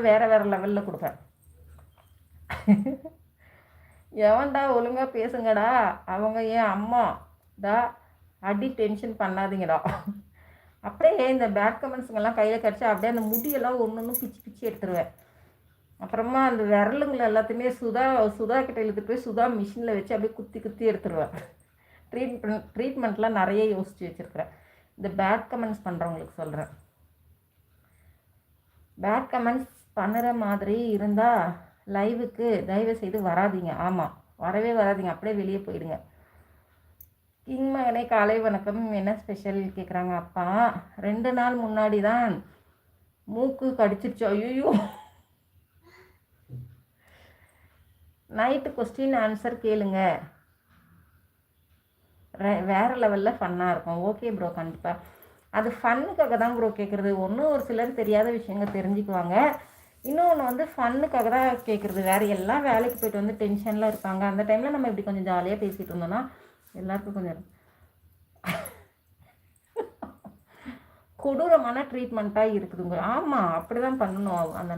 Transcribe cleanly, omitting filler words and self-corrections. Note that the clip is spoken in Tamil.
வேறு வேறு லெவலில் கொடுப்பேன். எவன்டா ஒழுங்காக பேசுங்கடா, அவங்க ஏன் அம்மா டா, அடி டென்ஷன் பண்ணாதீங்கடா. அப்படியே இந்த பேட் கமெண்ட்ஸுங்கெல்லாம் கையில் கிடச்சா அப்படியே அந்த முடியெல்லாம் ஒன்று ஒன்று பிச்சு பிச்சு எடுத்துருவேன். அப்புறமா அந்த விரலுங்களை எல்லாத்தையுமே சுதா கிட்ட இழுத்துட்டு போய் சுதா மிஷினில் வச்சு அப்படியே குத்தி குத்தி எடுத்துருவேன். ட்ரீட்மெண்ட்லாம் நிறைய யோசித்து வச்சுருக்கிறேன். இந்த பேட் கமெண்ட்ஸ் பண்ணுறவங்களுக்கு சொல்கிறேன். பேட் கமெண்ட்ஸ் பண்ணுற மாதிரி இருந்தால் லைவுக்கு தயவு செய்து வராதிங்க. ஆமாம், வரவே வராதிங்க, அப்படியே வெளியே போயிடுங்க. கிங் மகனே காலை வணக்கம். என்ன ஸ்பெஷல் கேட்குறாங்க அப்பா. 2 நாள் முன்னாடி தான் மூக்கு கடிச்சிருச்சு. ஐயோ, நைட்டு கொஸ்டின் ஆன்சர் கேளுங்க, வேறு லெவலில் ஃபன்னாக இருக்கும். ஓகே ப்ரோ, கண்டிப்பாக. அது ஃபன்னுக்காக தான் ப்ரோ கேட்குறது. ஒன்றும் ஒரு சிலர் தெரியாத விஷயங்கள் தெரிஞ்சுக்குவாங்க. இன்னொன்று வந்து ஃபன்னுக்காக தான் கேட்குறது. வேறு எல்லாம் வேலைக்கு போய்ட்டு வந்து டென்ஷனில் இருப்பாங்க. அந்த டைமில் நம்ம இப்படி கொஞ்சம் ஜாலியாக பேசிகிட்டு இருந்தோம்னா எல்லாருக்கும் கொஞ்சம் கொடூரமான ட்ரீட்மெண்ட்டாக இருக்குதுங்க. ஆமாம், அப்படி தான் பண்ணணும். அந்த